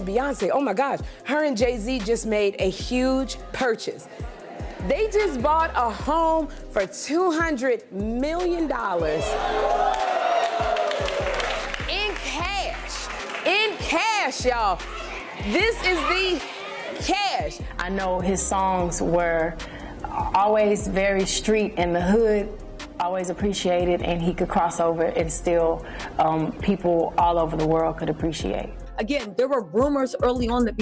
Beyoncé, oh my gosh, her and Jay Z just made a huge purchase. They just bought a home for $200 million in cash. In cash, y'all. This is the cash. I know his songs were always very street in the hood, always appreciated, and he could cross over and still people all over the world could appreciate. Again, there were rumors early on that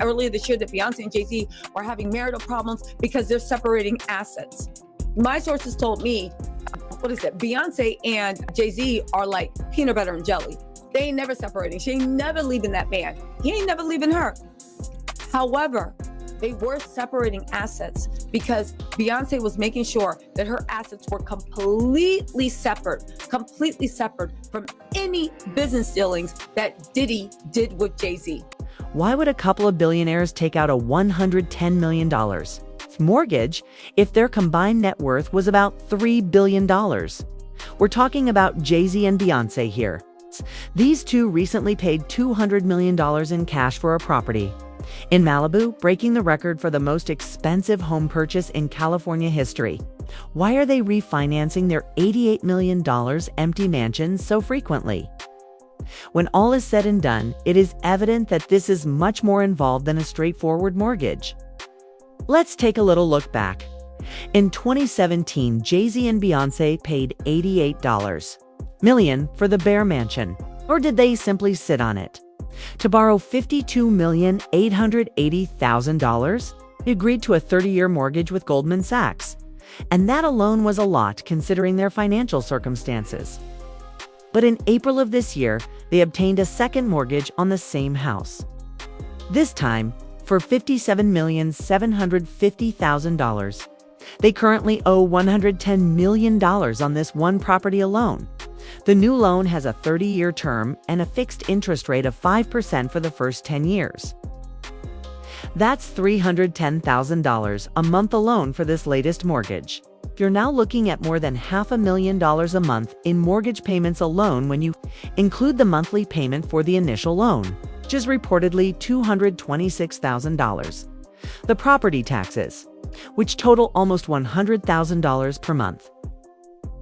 earlier this year that Beyonce and Jay Z are having marital problems because they're separating assets. My sources told me, Beyonce and Jay Z are like peanut butter and jelly. They ain't never separating. She ain't never leaving that man. He ain't never leaving her. However, they were separating assets because Beyonce was making sure that her assets were completely separate from any business dealings that Diddy did with Jay Z. Why would a couple of billionaires take out a $110 million mortgage if their combined net worth was about $3 billion? We're talking about Jay Z and Beyoncé here. These two recently paid $200 million in cash for a property in Malibu, breaking the record for the most expensive home purchase in California history. Why are they refinancing their $88 million empty mansion so frequently? When all is said and done, it is evident that this is much more involved than a straightforward mortgage. Let's take a little look back. In 2017, Jay Z and Beyoncé paid $88 million for the Bear Mansion, or did they simply sit on it? To borrow $52,880,000, he agreed to a 30-year mortgage with Goldman Sachs, and that alone was a lot considering their financial circumstances. But in April of this year, they obtained a second mortgage on the same house. This time, for $57,750,000. They currently owe $110 million on this one property alone. The new loan has a 30-year term and a fixed interest rate of 5% for the first 10 years. That's $310,000 a month alone for this latest mortgage. You're now looking at more than $500,000 a month in mortgage payments alone when you include the monthly payment for the initial loan, which is reportedly $226,000. The property taxes, which total almost $100,000 per month,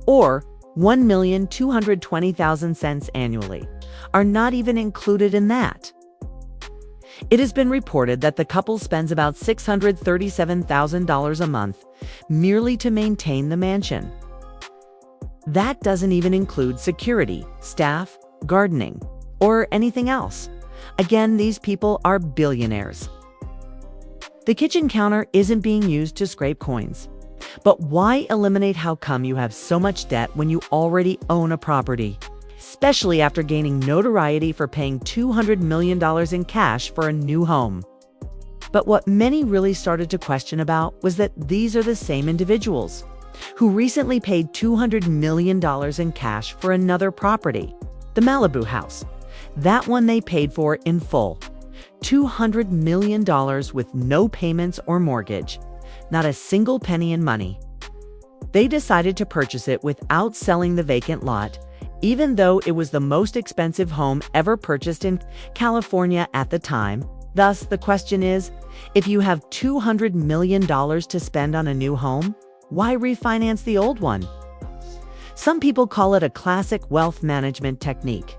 or $1,220,000 annually, are not even included in that. It has been reported that the couple spends about $637,000 a month merely to maintain the mansion. That doesn't even include security, staff, gardening, or anything else. Again, these people are billionaires. The kitchen counter isn't being used to scrape coins. But why eliminate how come you have so much debt when you already own a property, especially after gaining notoriety for paying $200 million in cash for a new home? But what many really started to question about was that these are the same individuals who recently paid $200 million in cash for another property, the Malibu house. That one they paid for in full, $200 million with no payments or mortgage. Not a single penny in money. They decided to purchase it without selling the vacant lot, even though it was the most expensive home ever purchased in California at the time. Thus, the question is, if you have $200 million to spend on a new home, why refinance the old one? Some people call it a classic wealth management technique.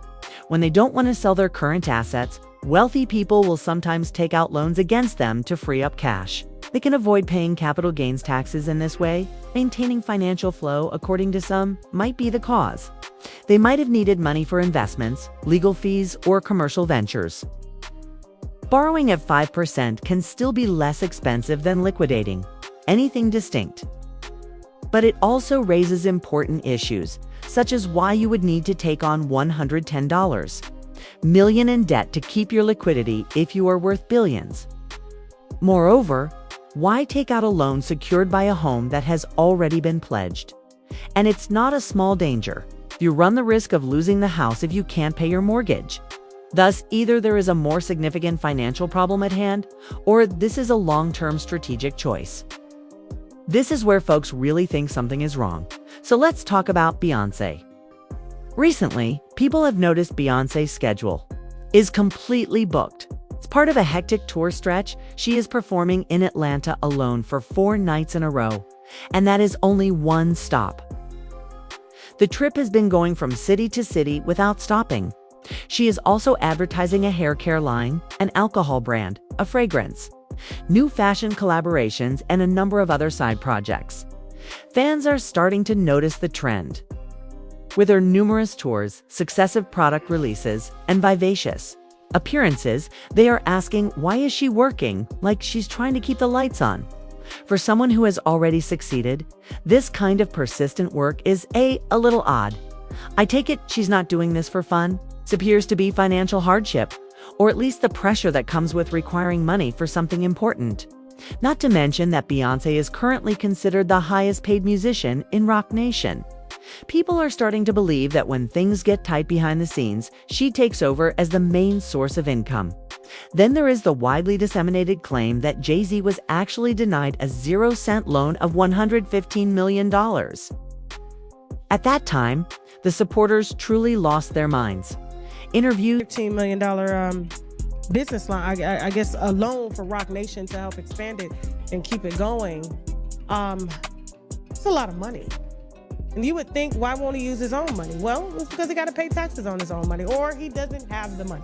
When they don't want to sell their current assets, wealthy people will sometimes take out loans against them to free up cash. They can avoid paying capital gains taxes in this way. Maintaining financial flow, according to some, might be the cause. They might have needed money for investments, legal fees, or commercial ventures. Borrowing at 5% can still be less expensive than liquidating anything distinct. But it also raises important issues, such as why you would need to take on $110 million in debt to keep your liquidity if you are worth billions. Moreover, why take out a loan secured by a home that has already been pledged? And it's not a small danger. You run the risk of losing the house if you can't pay your mortgage. Thus, either there is a more significant financial problem at hand, or this is a long-term strategic choice. This is where folks really think something is wrong. So let's talk about Beyoncé. Recently, people have noticed Beyoncé's schedule. is completely booked. As part of a hectic tour stretch, she is performing in Atlanta alone for 4 nights in a row, and that is only one stop. The trip has been going from city to city without stopping. She is also advertising a hair care line, an alcohol brand, a fragrance, new fashion collaborations, and a number of other side projects. Fans are starting to notice the trend. With her numerous tours, successive product releases, and vivacious appearances, they are asking, why is she working like she's trying to keep the lights on? For someone who has already succeeded, this kind of persistent work is a little odd. I take it she's not doing this for fun. This appears to be financial hardship, or at least the pressure that comes with requiring money for something important. Not to mention that Beyoncé is currently considered the highest paid musician in Roc Nation. People are starting to believe that when things get tight behind the scenes, she takes over as the main source of income. Then there is the widely disseminated claim that Jay Z was actually denied a 0-cent loan of $115 million. At that time, the supporters truly lost their minds. Interviewed $15 million business line, I guess a loan for Roc Nation to help expand it and keep it going. It's a lot of money. And you would think, why won't he use his own money? Well, it's because he got to pay taxes on his own money, or he doesn't have the money.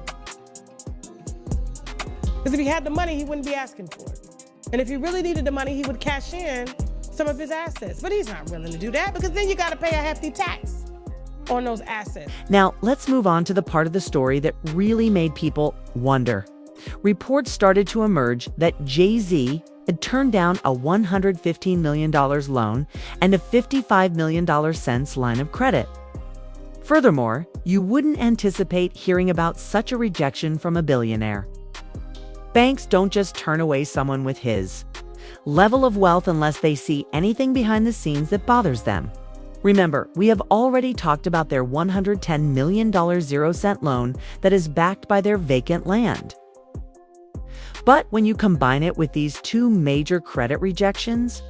Because if he had the money, he wouldn't be asking for it. And if he really needed the money, he would cash in some of his assets. But he's not willing to do that, because then you got to pay a hefty tax on those assets. Now, let's move on to the part of the story that really made people wonder. Reports started to emerge that Jay Z had turned down a $115 million loan and a $55 million Sense line of credit. Furthermore, you wouldn't anticipate hearing about such a rejection from a billionaire. Banks don't just turn away someone with his level of wealth unless they see anything behind the scenes that bothers them. Remember, we have already talked about their $110 million 0-cent loan that is backed by their vacant land. But when you combine it with these two major credit rejections,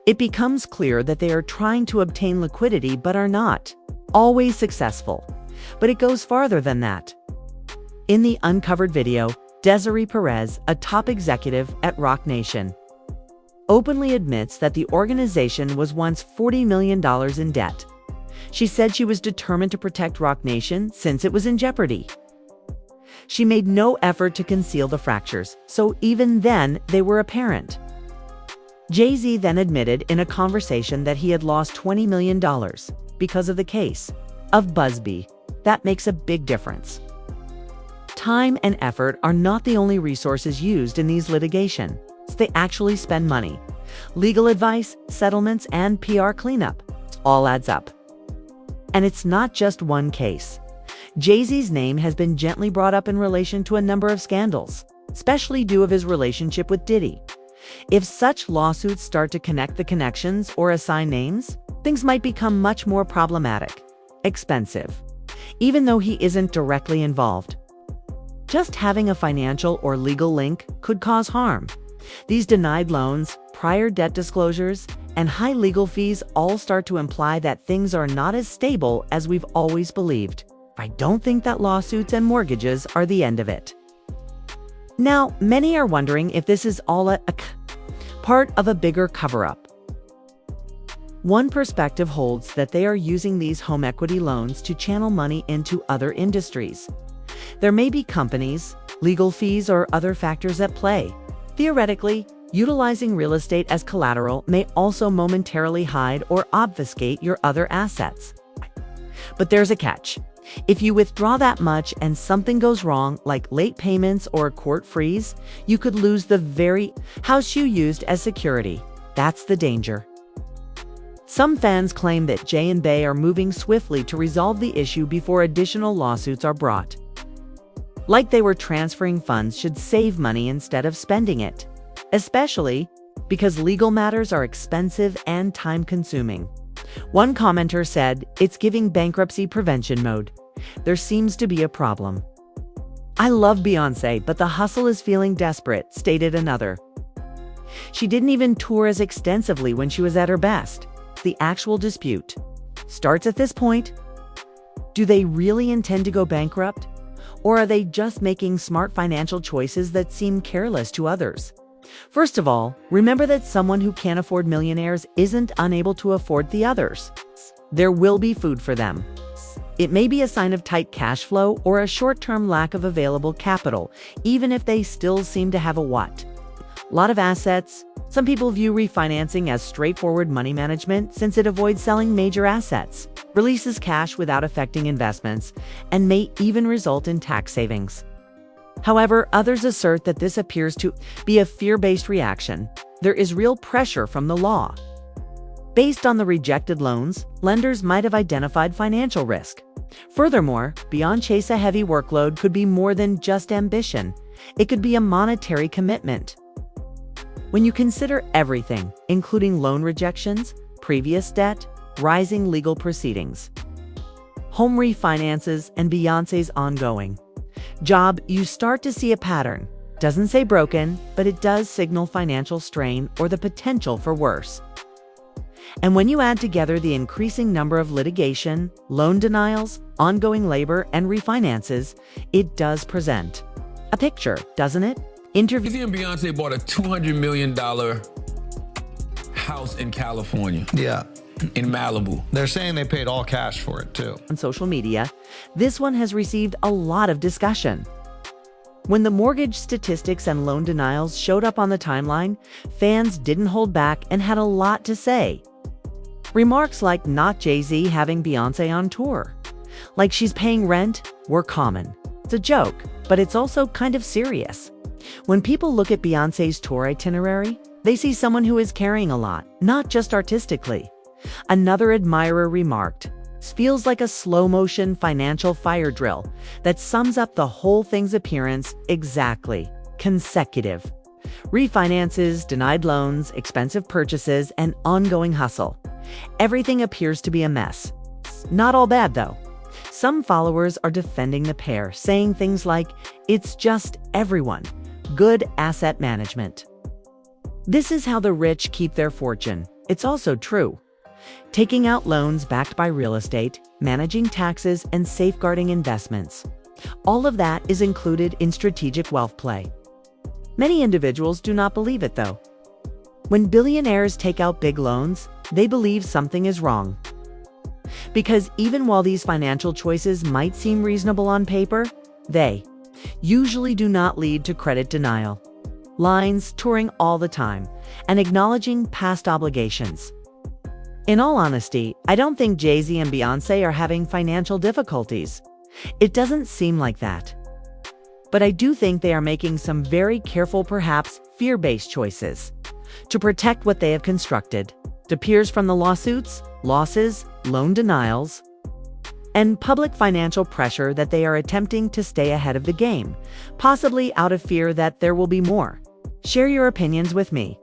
it becomes clear that they are trying to obtain liquidity but are not always successful. But it goes farther than that. In the uncovered video, Desiree Perez, a top executive at Roc Nation, openly admits that the organization was once $40 million in debt. She said she was determined to protect Roc Nation since it was in jeopardy. She made no effort to conceal the fractures, so even then they were apparent. Jay Z then admitted in a conversation that he had lost $20 million because of the case of Busby. That makes a big difference. Time and effort are not the only resources used in these litigations. They actually spend money. Legal advice, settlements, and PR cleanup all adds up. And it's not just one case. Jay Z's name has been gently brought up in relation to a number of scandals, especially due to his relationship with Diddy. If such lawsuits start to connect the connections or assign names, things might become much more problematic, expensive, even though he isn't directly involved. Just having a financial or legal link could cause harm. These denied loans, prior debt disclosures, and high legal fees all start to imply that things are not as stable as we've always believed. I don't think that lawsuits and mortgages are the end of it. Now, many are wondering if this is all a part of a bigger cover-up. One perspective holds that they are using these home equity loans to channel money into other industries. There may be companies, legal fees, or other factors at play. Theoretically, utilizing real estate as collateral may also momentarily hide or obfuscate your other assets. But there's a catch. If you withdraw that much and something goes wrong, like late payments or a court freeze, you could lose the very house you used as security. That's the danger. Some fans claim that Jay and Bey are moving swiftly to resolve the issue before additional lawsuits are brought. Like they were transferring funds should save money instead of spending it, especially because legal matters are expensive and time-consuming. One commenter said, "It's giving bankruptcy prevention mode. There seems to be a problem." "I love Beyoncé, but the hustle is feeling desperate," stated another. "She didn't even tour as extensively when she was at her best." The actual dispute starts at this point. Do they really intend to go bankrupt? Or are they just making smart financial choices that seem careless to others? First of all, remember that someone who can't afford millionaires isn't unable to afford the others. There will be food for them. It may be a sign of tight cash flow or a short-term lack of available capital, even if they still seem to have a lot of assets. Some people view refinancing as straightforward money management since it avoids selling major assets, releases cash without affecting investments, and may even result in tax savings. However, others assert that this appears to be a fear-based reaction. There is real pressure from the law. Based on the rejected loans, lenders might have identified financial risk. Furthermore, Beyoncé's heavy workload could be more than just ambition. It could be a monetary commitment. When you consider everything, including loan rejections, previous debt, rising legal proceedings, home refinances, and Beyoncé's ongoing job, you start to see a pattern. Doesn't say broken, but it does signal financial strain or the potential for worse. And when you add together the increasing number of litigation, loan denials, ongoing labor, and refinances, it does present a picture, doesn't it? Jay Z and Beyoncé bought a $200 million house in California. Yeah. In Malibu. They're saying they paid all cash for it, too. On social media, this one has received a lot of discussion. When the mortgage statistics and loan denials showed up on the timeline, fans didn't hold back and had a lot to say. Remarks like "not Jay-Z having Beyoncé on tour," like "she's paying rent," were common. It's a joke, but it's also kind of serious. When people look at Beyoncé's tour itinerary, they see someone who is carrying a lot, not just artistically. Another admirer remarked, "This feels like a slow-motion financial fire drill that sums up the whole thing's appearance exactly. Consecutive. Refinances, denied loans, expensive purchases, and ongoing hustle. Everything appears to be a mess. Not all bad, though." Some followers are defending the pair, saying things like, "It's just everyone. Good asset management." This is how the rich keep their fortune. It's also true. Taking out loans backed by real estate, managing taxes, and safeguarding investments. All of that is included in strategic wealth play. Many individuals do not believe it, though. When billionaires take out big loans, they believe something is wrong. Because even while these financial choices might seem reasonable on paper, they usually do not lead to credit denial, lines touring all the time, and acknowledging past obligations. In all honesty, I don't think Jay Z and Beyoncé are having financial difficulties. It doesn't seem like that. But I do think they are making some very careful, perhaps fear-based choices to protect what they have constructed. It appears from the lawsuits, losses, loan denials, and public financial pressure that they are attempting to stay ahead of the game, possibly out of fear that there will be more. Share your opinions with me.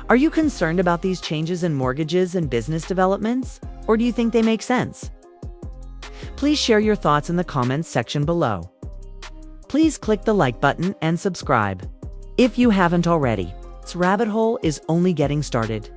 Are you concerned about these changes in mortgages and business developments, or do you think they make sense? Please share your thoughts in the comments section below. Please click the like button and subscribe if you haven't already. This rabbit hole is only getting started.